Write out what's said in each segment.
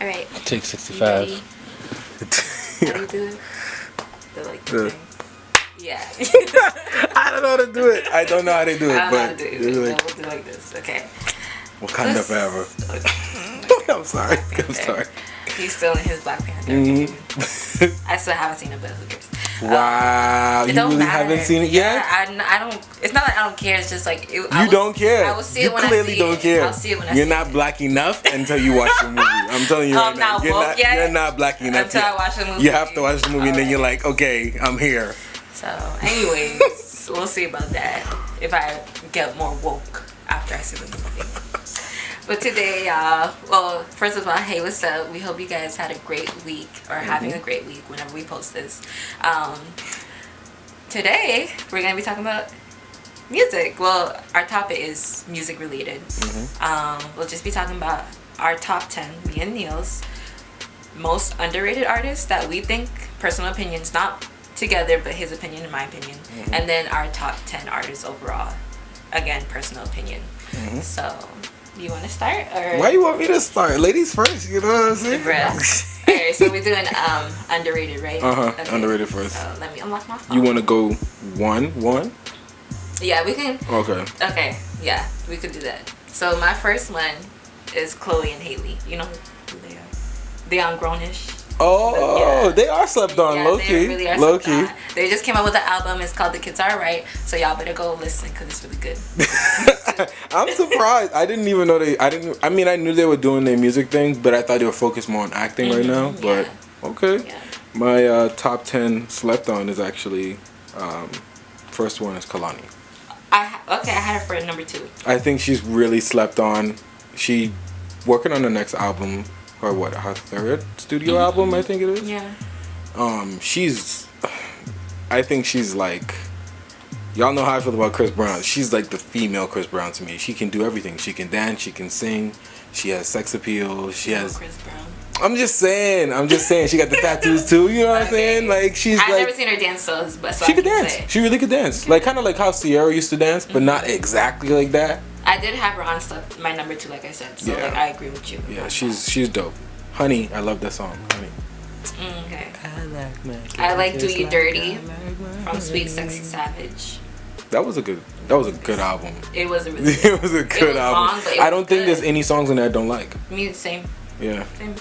All right. Take 65. How do you do it? The thing. Yeah. I don't know how to do it. I don't know how to do it, I don't know how but to do it. We'll do like this. Okay. Wakanda forever. I'm sorry. I'm sorry. He's still in his Black Panther. Mm-hmm. I still haven't seen it, but who cares? Wow, you really haven't seen it yet? Yeah, I don't. It's not that I don't care. It's just like you don't care. I will see you it when I clearly see don't it. care. I'll see it when I You're see not it. black enough until you watch the movie. I'm telling you right now. You're not black enough until yet. I watch the movie. You have to watch the movie, and then you're like, okay, I'm here. So, anyways, we'll see about that if I get more woke after I see the movie. But today, y'all, well, first of all, hey, what's up? We hope you guys had a great week or having a great week whenever we post this. Today, we're going to be talking about music. Well, our topic is music related. We'll just be talking about our top 10, me and Neil's, most underrated artists that we think, personal opinions, not together, but his opinion and my opinion. And then our top 10 artists overall. Again, personal opinion. So... You want to start? Or? Why you want me to start? Ladies first, you know what I'm saying? Alright, so we're doing underrated, right? Okay. Underrated first. So let me unlock my phone. You want to go one? Yeah, we can. Okay, yeah, we could do that. So my first one is Chloe and Haley. You know who they are? They on Grownish. Oh, they are slept on, low key. Really low key. They just came out with an album. It's called The Kids Are Right. So y'all better go listen because it's really good. I'm surprised. I didn't even know I knew they were doing their music thing, but I thought they were focused more on acting right now. But okay. Yeah. My top 10 slept on is actually first one is Kalani. I had her for number 2. I think she's really slept on. She working on the next album. Or what, her third studio album, I think it is? Yeah. I think she's like, y'all know how I feel about Chris Brown. She's like the female Chris Brown to me. She can do everything. She can dance, she can sing, she has sex appeal, she has... Chris Brown. I'm just saying, she got the tattoos too, you know what I'm saying? Like, I've never seen her dance, so she could dance. She really could dance. Like, kind of like how Sierra used to dance, but not exactly like that. I did have her on my number 2, like I said. So like I agree with you. Yeah, she's dope. Honey, I love that song. Honey. Okay. I like Do You Dirty from Sweet Sexy Savage. That was a good album. It was a really good. It was a good album. Long, I don't think there's any songs in there I don't like. Me, same. Yeah. Same.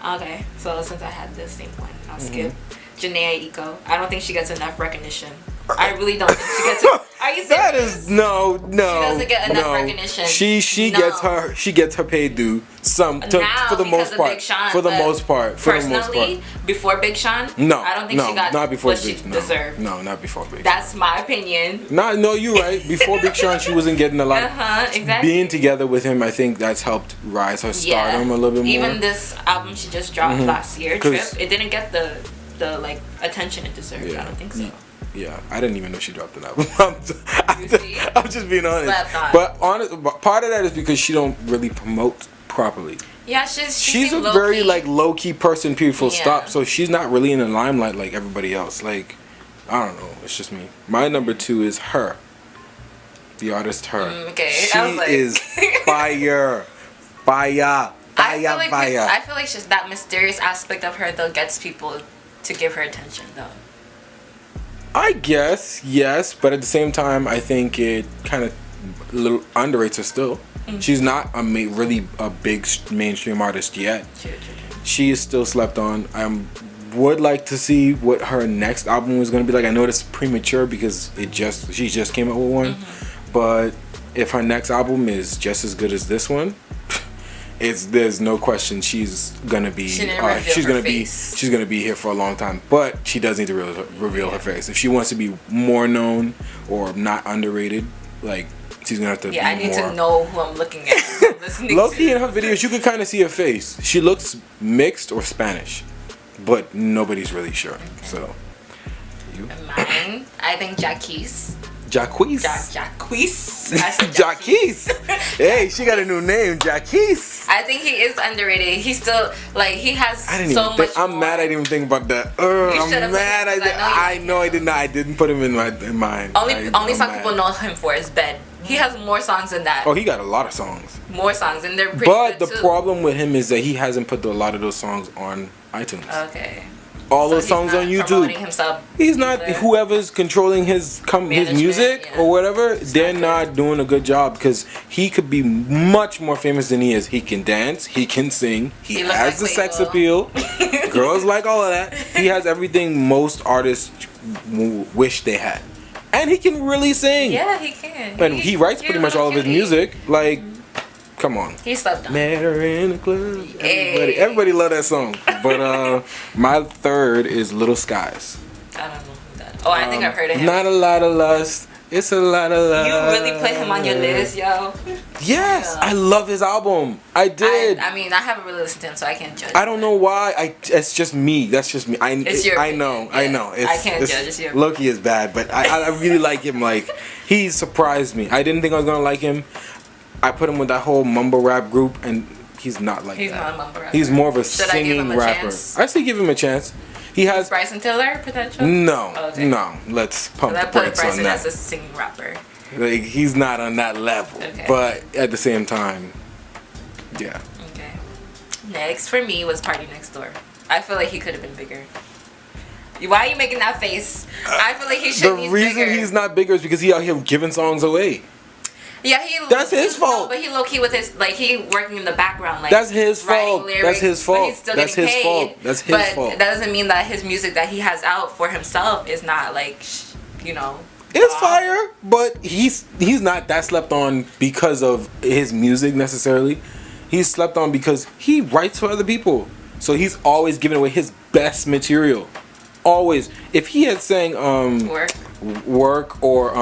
Okay, so since I had the same one, I'll skip. Janae Eiko. I don't think she gets enough recognition. I really don't think she gets it. Are you serious? That is no. She doesn't get enough recognition. She gets her pay due. For the most part. For the most part. Personally, before Big Sean, I don't think she got not before what she deserved. No, not before Big Sean. That's my opinion. No, you're right. Before Big Sean, she wasn't getting a lot. Exactly. Being together with him, I think that's helped rise her stardom a little bit more. Even this album she just dropped last year, Trip, it didn't get the like attention it deserved. I don't think so. Yeah, I didn't even know she dropped an album. I'm just being honest. But part of that is because she don't really promote properly. Yeah, she's a very like low key person. People stop. So she's not really in the limelight like everybody else. Like, I don't know. It's just me. My number 2 is her. The artist Her. Okay, she is fire. I feel like she's that mysterious aspect of her though gets people to give her attention though. I guess, yes, but at the same time, I think it kind of underrates her still. She's not really a big mainstream artist yet. True. She is still slept on. I would like to see what her next album is going to be like. I know it's premature because she just came out with one, but if her next album is just as good as this one, there's no question she's gonna be here for a long time. But she does need to reveal her face if she wants to be more known or not underrated. Like, she's gonna have to. Yeah, I need to know who I'm looking at. Low-key in her videos, you could kind of see her face. She looks mixed or Spanish, but nobody's really sure. Okay. So, mine, I think Jacquees. Hey, she got a new name, Jacquees. I think he is underrated. He's still like he has so much. I'm mad I didn't even think about that. I'm mad. I know I did not. I didn't put him in my mind. Only song people know him for is He has more songs than that. Oh, he got a lot of songs. More songs, and they're pretty But good the too. problem with him is that he hasn't put a lot of those songs on iTunes. Okay. All So those he's songs not on YouTube. promoting himself He's not. either. Whoever's controlling his Management, music yeah. or whatever, they're not not doing a good job because he could be much more famous than he is. He can dance. He can sing. He He looks has like the sex Quavo. appeal. Girls like all of that. He has everything most artists wish they had, and he can really sing. Yeah, he can. And he writes pretty much all of his music. Like, come on. He slept on. Met her in the club. Hey. Everybody love that song. But my third is Little Skies. I don't know who that. Oh, I think I've heard of him. Not a lot of lust. It's a lot of love. You really put him on your list, yo. Yes, Yeah. I love his album. I did. I mean, I haven't really listened to him, so I can't judge. I don't know why. It's just me. That's just me. It's your I know. opinion. I know. Yeah. I can't judge. It's your Loki is bad, but I really like him. Like, he surprised me. I didn't think I was gonna like him. I put him with that whole mumble rap group, and he's not like He's that. not a mumble rapper. He's more of a Should I give singing him a rapper. chance? I say give him a chance. He has Bryson Tiller potential. no, Okay. no. Let's pump I the put brakes on Bryson as that. a singing rapper. Like, he's not on that level, Okay. but at the same time, yeah. Okay. Next for me was Party Next Door. I feel like he could have been bigger. Why are you making that face? I feel like he should The be reason bigger. he's not bigger is because he out here giving songs away. Yeah, That's his fault. No, but he low key with his he working in the background like That's his writing fault. lyrics, That's his but fault. he's still That's getting his paid. fault. That's his but fault. that doesn't mean that his music that he has out for himself is not It's fire, but he's not that slept on because of his music necessarily. He's slept on because he writes for other people. So he's always giving away his best material. Always. If he had sang work or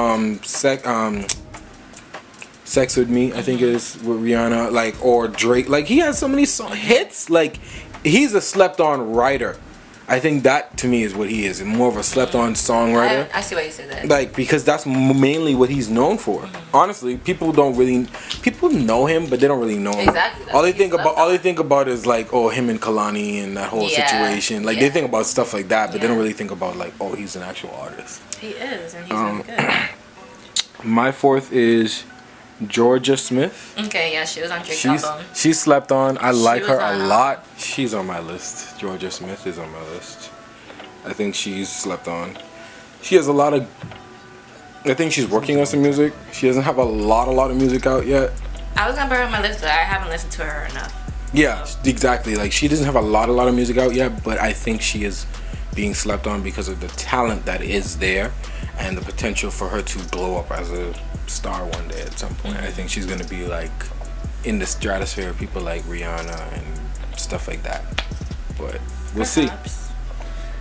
Sex with Me, I think it is with Rihanna, like, or Drake. Like, he has so many hits. Like, he's a slept on writer. I think that to me is what he is, more of a slept on songwriter. I see why you say that. Like, because that's mainly what he's known for. Honestly, people know him, but they don't really know him. Exactly. All they think about is like, oh, him and Kalani and that whole situation. Like, they think about stuff like that, but they don't really think about like, oh, he's an actual artist. He is, and he's really good. My fourth is Georgia Smith. Okay, yeah, she was on Drake's album. She slept on. I like her a on, lot. She's on my list. Georgia Smith is on my list. I think she's slept on. She has a lot of. I think she's working on some music. She doesn't have a lot of music out yet. I was gonna put her on my list, but I haven't listened to her enough. Yeah, exactly. Like, she doesn't have a lot of music out yet, but I think she is being slept on because of the talent that is there and the potential for her to blow up as a star one day at some point. I think she's gonna be like in the stratosphere of people like Rihanna and stuff like that. But we'll see.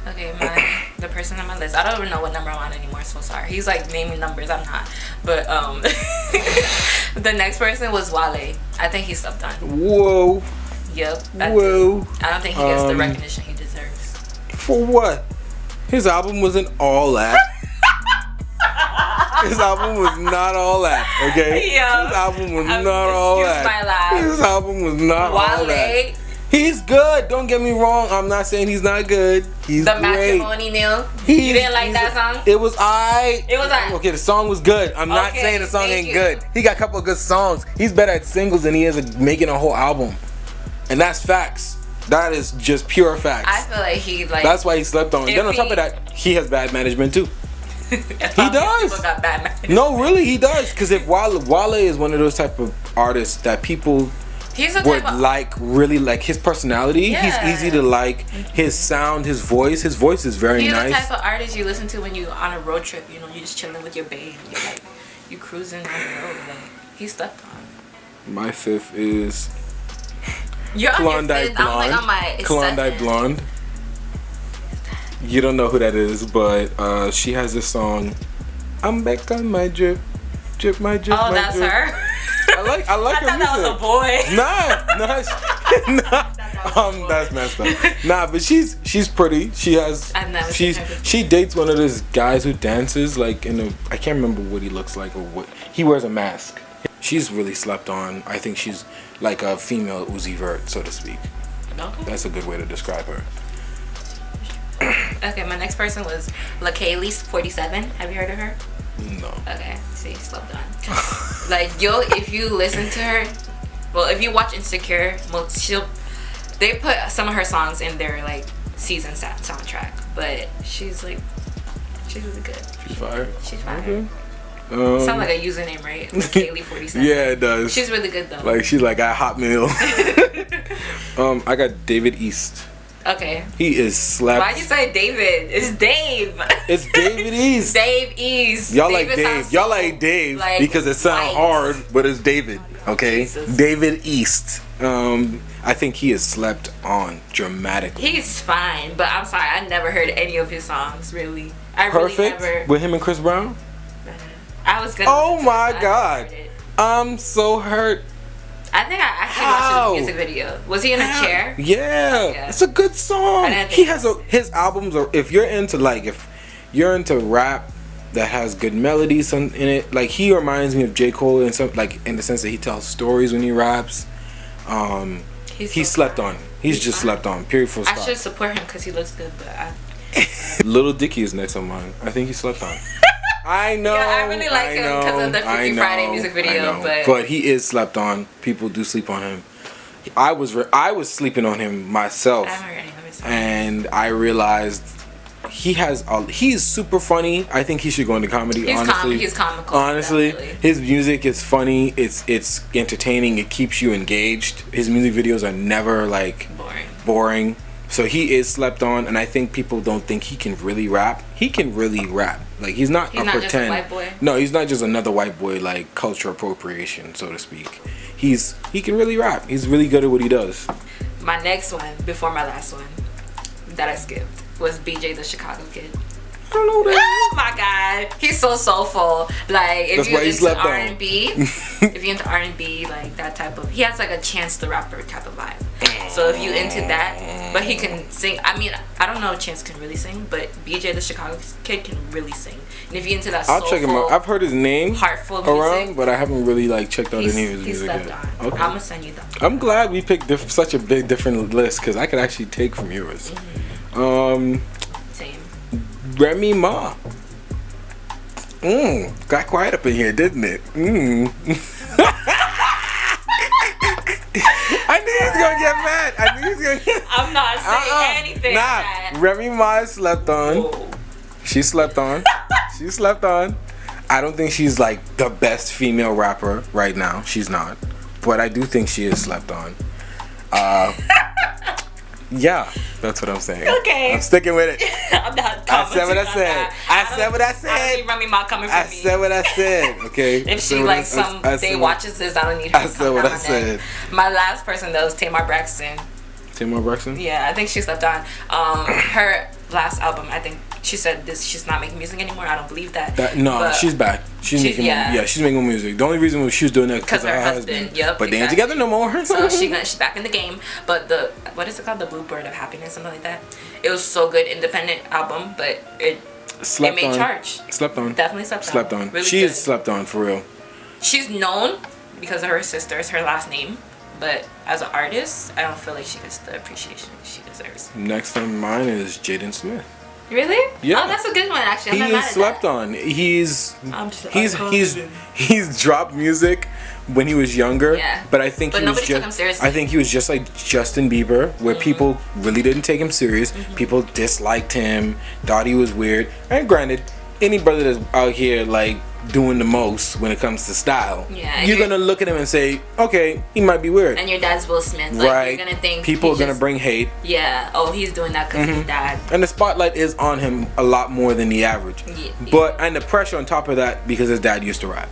Okay, the person on my list. I don't even know what number I'm on anymore. So sorry. He's like naming numbers. I'm not. But the next person was Wale. I think he's slept on. Whoa. Yep. Whoa. I don't think he gets the recognition he deserves. For what? His album wasn't all that. His album was not all that, okay? Yeah. His album was not all that. Excuse my laugh. His album was not all that. Wale. He's good. Don't get me wrong. I'm not saying he's not good. He's The great. Matrimony Neil. You didn't like that song? It was I. It was I. Okay, the song was good. I'm not Okay, saying the song thank ain't you. good. He got a couple of good songs. He's better at singles than he is at making a whole album. And that's facts. That is just pure facts. I feel like he like. That's why he slept on. If Then on top he- Oh, of that, he has bad management too. he does. People got bad management. No, really, he does. Because if Wale is one of those type of artists that people He's a would type of. like, really like his personality. Yeah. He's easy to like. His sound, his voice is very He's nice. the type of artist you listen to when you on a road trip. You know, you just chilling with your babe. You like, you cruising on the road. Like, he slept on. My fifth is You're on your Klondike fifth. I'm like on my Blonde. Klondike seventh. Blonde. You don't know who that is, but she has this song. I'm back on my drip, my drip. Oh, my that's drip. her. I like I her thought that was music. a boy. Nah. That's messed up. Nah, but she's pretty. She has. I've never seen her before. She dates one of those guys who dances like in a. I can't remember what he looks like or what he wears a mask. She's really slept on. I think she's like a female Uzi Vert, so to speak. Okay. That's a good way to describe her. Okay, my next person was LaKaylee 47. Have you heard of her? No. Okay, see, slept on. Like, if you listen to her, well, if you watch Insecure, they put some of her songs in their like season soundtrack, but she's really good. She's fire. She's fire. Okay. Sound like a username, right? Like Kaylee47. Yeah, it does. She's really good though. Like she's like at Hotmail. I got David East. Okay. He is slept. Why'd you say David? It's Dave. It's David East. Dave East. Y'all David like Dave. sounds Y'all like Dave like because it sounds white. hard, but it's David. Okay, Jesus. David East. I think he is slept on dramatically. He's fine, but I'm sorry, I never heard any of his songs. Really, Perfect really never. with him and Chris Brown. I was gonna. Oh listen to my it, but I God. never heard it. I'm so hurt. I think I actually How? watched his music video. Was he in a chair? Yeah, it's a good song. I didn't He think has his albums are, if you're into rap that has good melodies in it, like he reminds me of J. Cole in some, like in the sense that he tells stories when he raps. He slept on. He's just fine. slept on. Period. Full I stop. should support him because he looks good, but Little Dicky is next on mine. I think he slept on. I know. Yeah, I really like him because of the Freaky Friday music video, but he is slept on. People do sleep on him. I was sleeping on him myself, I haven't heard any of his songs. and I realized he's super funny. I think he should go into comedy. Honestly, He's comical. honestly, definitely. his music is funny. It's entertaining. It keeps you engaged. His music videos are never like boring. So he is slept on, and I think people don't think he can really rap. He can really rap. Like he's not He's a not pretend. just a white boy? No, he's not just another white boy like culture appropriation, so to speak. He can really rap. He's really good at what he does. My next one, before my last one, that I skipped was BJ the Chicago Kid. I don't know that. Oh my God, he's so soulful. Like if That's why you're he into slept on. R&B, if you're into R&B, like that type of, he has like a Chance the Rapper type of vibe. So if you into that, but he can sing. I mean, I don't know if Chance can really sing, but BJ the Chicago Kid can really sing. And if you're into that, I'll check him out. I've heard his name heartful music, around, but I haven't really like checked out any of his he's music slept yet. on. Okay. I'm gonna send you them. I'm glad we picked such a big different list because I could actually take from yours. Same. Remy Ma. Got quiet up in here, didn't it? I knew he was gonna get mad. I'm not saying anything. Nah, Remy Ma slept on. Oh. She slept on. She slept on. I don't think she's like the best female rapper right now. She's not. But I do think she is slept on. Yeah, that's what I'm saying. Okay. I'm sticking with it. I'm not I said what I commenting on said. that. I said what I I don't said. need Remy Ma coming for I me. said what I said. Okay. If she like someday watches this, I don't need her. I said what I said. My last person though is Tamar Braxton. Tamar Braxton? Yeah, I think she slept on. Her last album, I think she said she's not making music anymore. I don't believe that. No, she's back. She's making she's making music. The only reason she was doing that because of her husband. Yep, but they ain't together no more. So she's back in the game. But what is it called? The Bluebird of Happiness, something like that. It was so good, independent album, but it made charge. Slept on. Definitely slept on. Slept on. Really She good. is slept on for real. She's known because of her sister, it's her last name. But as an artist, I don't feel like she gets the appreciation she deserves. Next on mine is Jaden Smith. Really? Yeah. Oh, that's a good one actually. I'm He not is mad at slept that. on. He's He's dropped music when he was younger. Yeah. But I think But he was nobody took him seriously. I think he was just like Justin Bieber, where people really didn't take him serious. People disliked him, thought he was weird. And granted, any brother that's out here like doing the most when it comes to style, you're gonna look at him and say, okay, he might be weird. And your dad's Will Smith. Like, right. You're gonna think people are gonna bring hate. Yeah. Oh, he's doing that because his dad. And the spotlight is on him a lot more than the average. Yeah. And the pressure on top of that because his dad used to rap.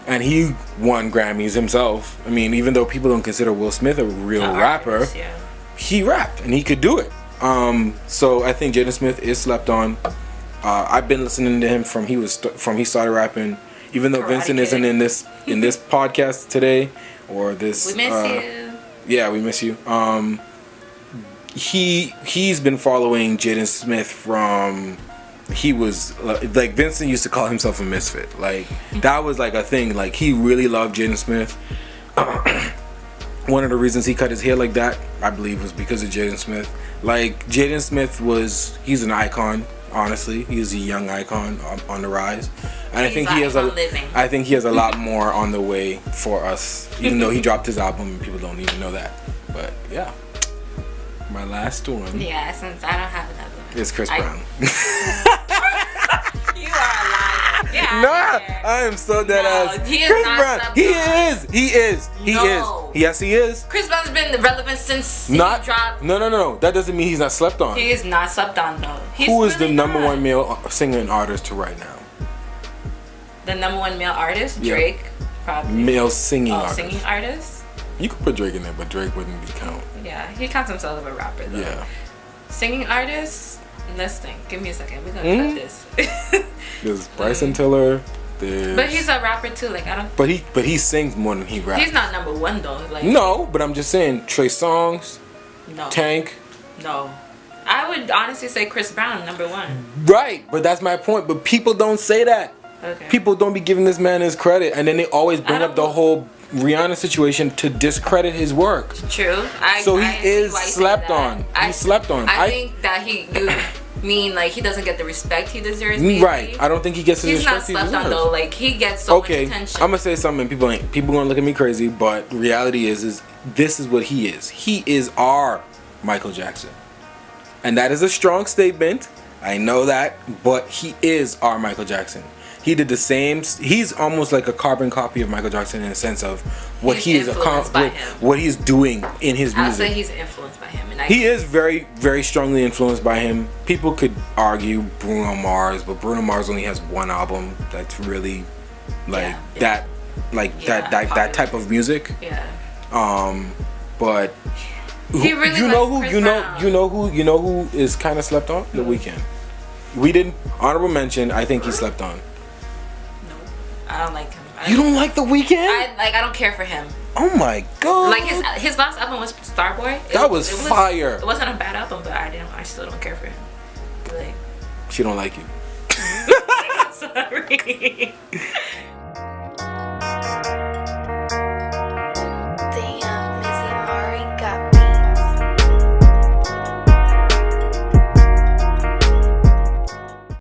And he won Grammys himself. I mean, even though people don't consider Will Smith a real rapper, Artist, yeah. he rapped and he could do it. So I think Jaden Smith is slept on. I've been listening to him from he started rapping. Even though Karate Vincent Kid. isn't in this podcast today or this. We miss you. Yeah, we miss you. He's been following Jaden Smith from he was like Vincent used to call himself a misfit. Like that was like a thing. Like he really loved Jaden Smith. One of the reasons he cut his hair like that, I believe, was because of Jaden Smith. Like Jaden Smith he's an icon. Honestly, he's a young icon on the rise, and He's living. I think he has a lot more on the way for us. Even though he dropped his album, and people don't even know that. But yeah, my last one. Yeah, since I don't have another one. Is Chris Brown. You are a liar. Yeah. No, I am so dead ass. He is Chris not Brown. slept He on. is. He is. He No. is. Yes, he is. Chris Brown's been relevant since Not. he dropped. No. That doesn't mean he's not slept on. He is not slept on though. He's Who is really the number not. one male singing artist to right now? The number one male artist, Yeah. Drake, probably. Male singing Oh, artist. singing artist. You could put Drake in there, but Drake wouldn't be count. Yeah, he counts himself as a rapper though. Yeah. Singing artist. Let's think. Give me a second. We're gonna cut this. There's Bryson Tiller. There's. But he's a rapper too. Like I don't. But he sings more than he raps. He's not number one though. Like No, but I'm just saying Trey Songz, no. Tank. No. I would honestly say Chris Brown number one. Right, but that's my point. But people don't say that. Okay. People don't be giving this man his credit, and then they always bring I up the don't- whole Rihanna situation to discredit his work. True. So I he see is why you say slept that. on. He's slept on. I think that you mean like he doesn't get the respect he deserves. Maybe. Right. I don't think he gets his He's not respect he slept on deserves. though. Like he gets so much Okay, attention. I'm gonna say something. People gonna look at me crazy, but reality is this is what he is. He is our Michael Jackson, and that is a strong statement. I know that, but he is our Michael Jackson. He did the same. He's almost like a carbon copy of Michael Jackson in the sense of what He's he is influenced by him. what he's doing in his I'll say music. he's influenced by him, and He is very, very strongly influenced by him. People could argue Bruno Mars, but Bruno Mars only has one album that's really like that, that type of music. Yeah. But He really you know likes who Chris Brown. you know who is kind of slept on? The Weeknd. We didn't honorable mention. I think he slept on. No, I don't like him. You don't like The Weeknd? I don't care for him. Oh my god! Like his last album was Starboy. That was fire. It wasn't a bad album, but I still don't care for him. Like She don't like you. sorry.